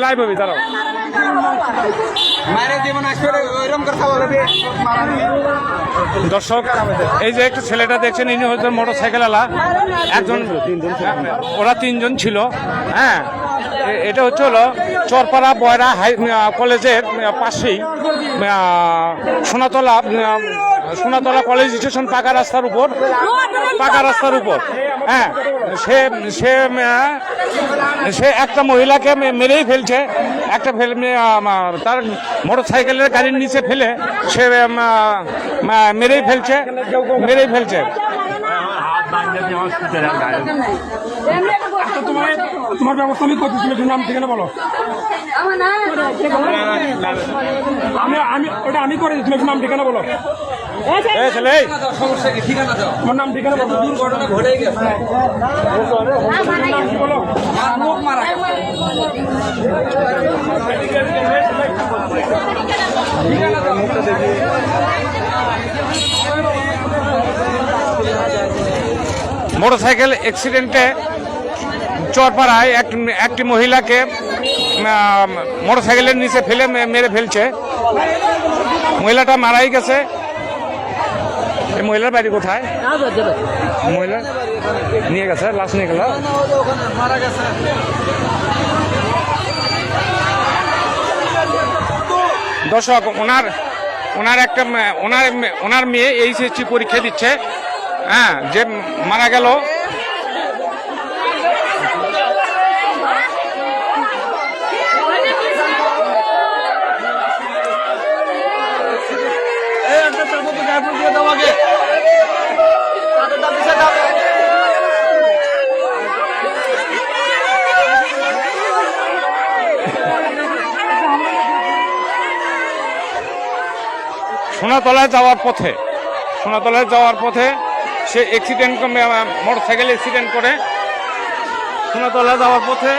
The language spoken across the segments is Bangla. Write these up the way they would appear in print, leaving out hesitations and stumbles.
লাইভ হবে দাঁড়াও। দর্শক এই যে একটু ছেলেটা দেখছেন ইনি হচ্ছে মোটর সাইকেল আলা একজন, ওরা তিনজন ছিল। হ্যাঁ, এটা হচ্ছে হলো চরপাড়া বয়রা কলেজের পাশেই সোনাতলা কলেজ স্টেশন পাকা রাস্তার উপর। হ্যাঁ, সে একটা মহিলাকে মেরেই ফেলছে, তার মোটর সাইকেলের গাড়ির নিচে ফেলে সে মেরেই ফেলছে। তোমার ব্যবস্থা আমি করতেছি, নাম ঠিকানা বলো। আমি করে দিচ্ছি, নাম ঠিকানা বলো। তোমার নাম ঠিকানা বলো। দুর্ঘটনা ঘটে গেছে বলো। মোটরসাইকেল অ্যাক্সিডেন্টে চরপাড়ায় একটি মহিলাকে মোটরসাইকেলের নিচে ফেলে মেরে ফেলছে। মহিলাটা মারাই গেছে। এই মহিলার বাড়ি কোথায়? মহিলা নিয়ে গেছে, লাশ নিয়ে গেল। দর্শক, ওনার মেয়ে এইচএসসি পরীক্ষা দিচ্ছে। হ্যাঁ, যে মারা গেল সোনাতলায় যাওয়ার পথে সে অ্যাক্সিডেন্ট, মোটরসাইকেল অ্যাক্সিডেন্ট করে সোনাতলা যাওয়ার পথে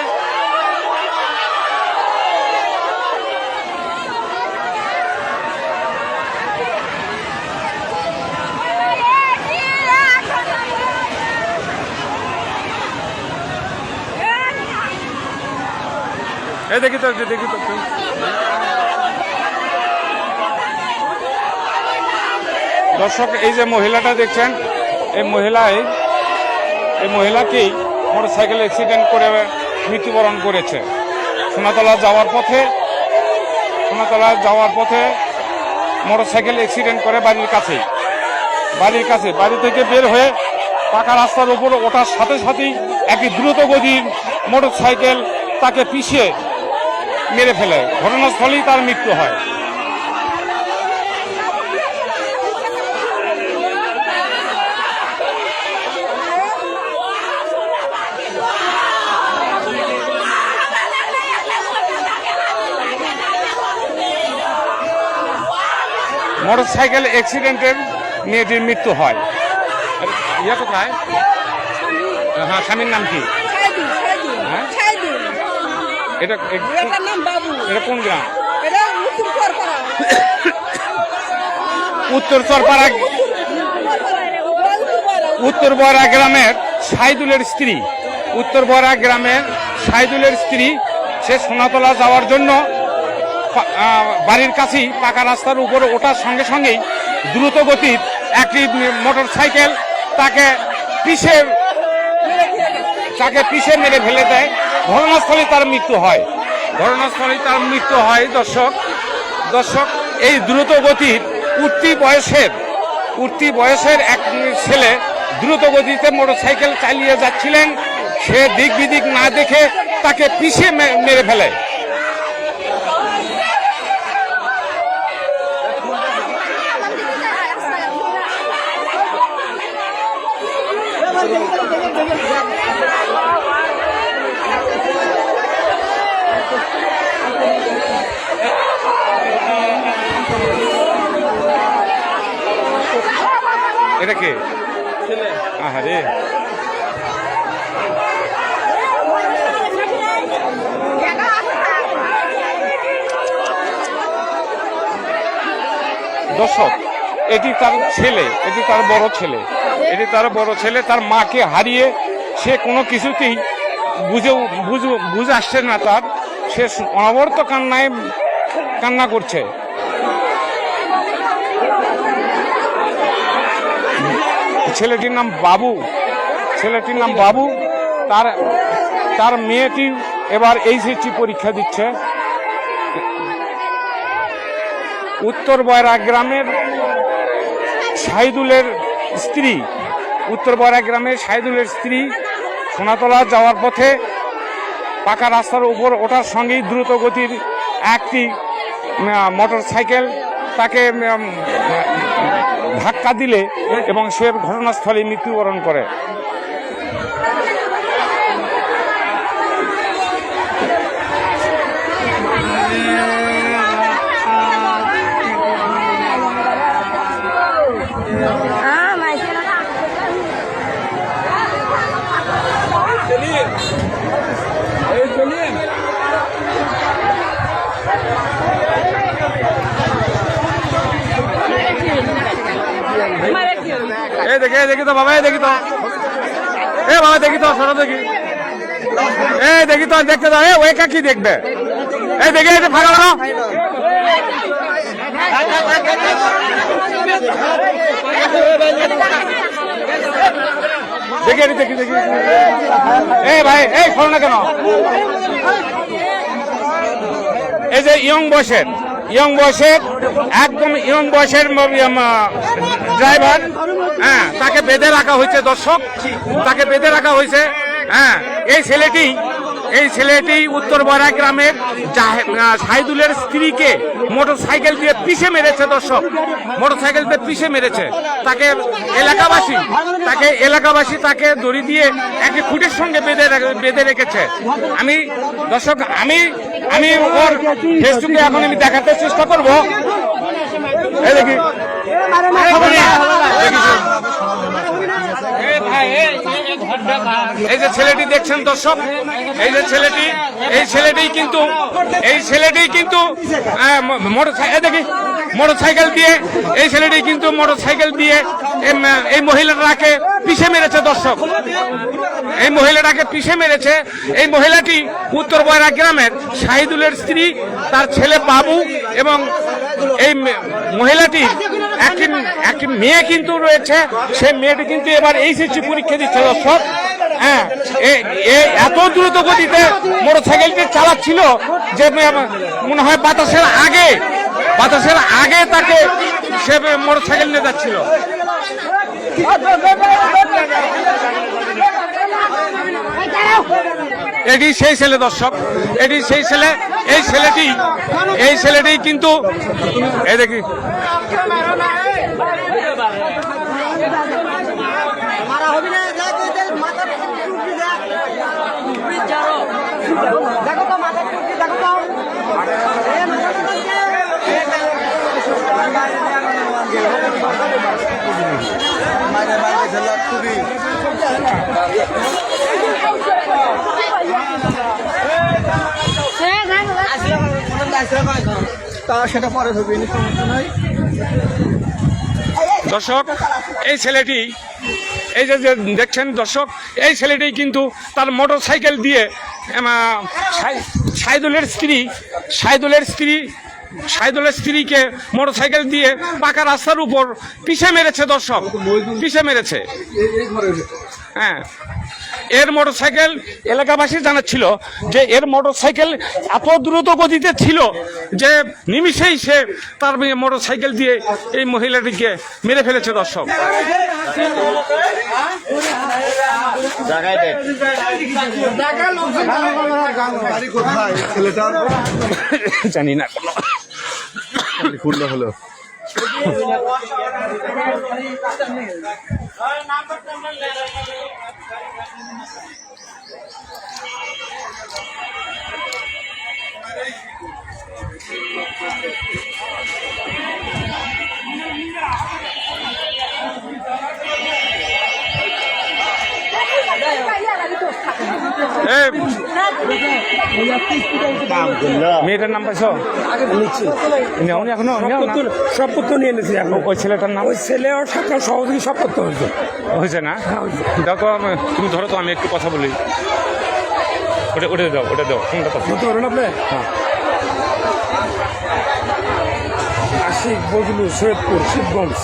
দেখি তো দর্শক, এই যে মহিলাটা দেখছেন, এই মহিলাকেই মোটরসাইকেল অ্যাক্সিডেন্ট করে মৃত্যুবরণ করেছে। সোনাতলা যাওয়ার পথে মোটরসাইকেল অ্যাক্সিডেন্ট করে বাড়ি থেকে বের হয়ে পাকা রাস্তার উপর ওঠার সাথে সাথেই একটি দ্রুত গতির মোটরসাইকেল তাকে পিষে মেরে ফেলে। ঘটনাস্থলেই তার মৃত্যু হয়। মোটরসাইকেল অ্যাক্সিডেন্টের মেয়েটির মৃত্যু হয়। ইয়া কোথায়? হ্যাঁ, স্বামীর নাম কি? এটা কোন গ্রাম? উত্তর বয়রা গ্রামের সাইদুলের স্ত্রী। সে সোনাতলা যাওয়ার জন্য বাড়ির কাছেই পাকা রাস্তার উপরে ওঠার সঙ্গে সঙ্গেই দ্রুত গতির একটি মোটর সাইকেল তাকে পিষে মেরে ফেলে দেয়। ঘটনাস্থলে তার মৃত্যু হয়। দর্শক, এই দ্রুত গতির উঠতি বয়সের এক ছেলে দ্রুত গতিতে মোটর সাইকেল চালিয়ে যাচ্ছিলেন। সে দিক বিদিক না দেখে তাকে পিষে মেরে ফেলে। এটা কে? আহারে, দর্শক, এটি তার বড় ছেলে। তার মাকে হারিয়ে সে কোনো কিছুতেই বুঝে আসছে না তার, সে অনবরত কান্না করছে। ছেলেটির নাম বাবু, তার মেয়েটি এবার এইচএসসি পরীক্ষা দিচ্ছে। উত্তর বয়রা গ্রামের শাহিদুলের স্ত্রী সোনাতলা যাওয়ার পথে পাকা রাস্তার উপর ওঠার সঙ্গেই দ্রুত গতির একটি মোটর সাইকেল তাকে ধাক্কা দিলে এবং সে ঘটনাস্থলে মৃত্যুবরণ করে। দেখি তো বাবা, দেখি তো বাবা, দেখি তো সরা, দেখি তো দেখতে দাও। ওই কি দেখবে? দেখে এটা ফাঁকা বানো, দেখি ভাই, খোলো না কেন? এই যে ইয়ং বয়সের একদম ইয়ং বয়সের ড্রাইভার, হ্যাঁ, তাকে বেঁধে রাখা হয়েছে দর্শক, তাকে বেঁধে রাখা হয়েছে। হ্যাঁ, এই ছেলেটি উত্তর বয়রা গ্রামের শাহিদুলের স্ত্রীকে মোটর সাইকেল দিয়ে পিষে মেরেছে দর্শক, মোটর সাইকেল দিয়ে পিষে মেরেছে। তাকে এলাকাবাসী তাকে দড়ি দিয়ে একটি খুঁটির সঙ্গে বেঁধে রেখেছে। দর্শক আমি ওর ফেসবুকে এখন আমি দেখাতে চেষ্টা করবো। দেখি এই যে ছেলেটি দেখছেন দর্শক, এই ছেলেটি কিন্তু মোটর সাইকেল দিয়ে এই মহিলাটাকে পিষে মেরেছে দর্শক, এই মহিলাটি উত্তর বয়রা গ্রামের শাহিদুলের স্ত্রী, তার ছেলে বাবু, এবং এই মহিলাটির একটি মেয়ে কিন্তু রয়েছে। সেই মেয়েটি কিন্তু এবার এইচএসসি পরীক্ষা দিচ্ছে দর্শক। হ্যাঁ, এত দ্রুত গতিতে মোটর সাইকেলটি চালাচ্ছিল যে মনে হয় বাতাসের আগে তাকে সে মোটর সাইকেল নিয়ে যাচ্ছিল। এটি সেই ছেলে দর্শক, এই ছেলেটি কিন্তু এই দেখি সেটা পরে হবে, সমস্যা নাই। দর্শক, এই ছেলেটি, এই যে দেখছেন দর্শক, এই ছেলেটি কিন্তু তার মোটর সাইকেল দিয়ে শাহিদুলের স্ত্রীকে মোটর সাইকেল দিয়ে পাকা রাস্তার উপর পিষে মেরেছে দর্শক, হ্যাঁ। এর মোটর সাইকেল, এলাকাবাসী জানাচ্ছিল যে এর মোটর সাইকেল এত দ্রুত গতিতে ছিল যে নিমিষেই সে তার মোটর সাইকেল দিয়ে এই মহিলাটিকে মেরে ফেলেছে দর্শক। জানি না হলো এই মেয়েটার নাম পাইছো নেও নি এখনো নেও না সব পত্র নিয়ে এনেছি এখন ওই ছেলেটার নাম ওই ছেলে ওর সাথে সহযোগী সব করতে হয়েছে হয়েছে না দেখো তুমি ধরো তো আমি একটু কথা বলি ওটা দাও ফোনটা তো বলতে পারেন আপনি হ্যাঁ আশিক বজলু সৈয়দপুর শিবগঞ্জ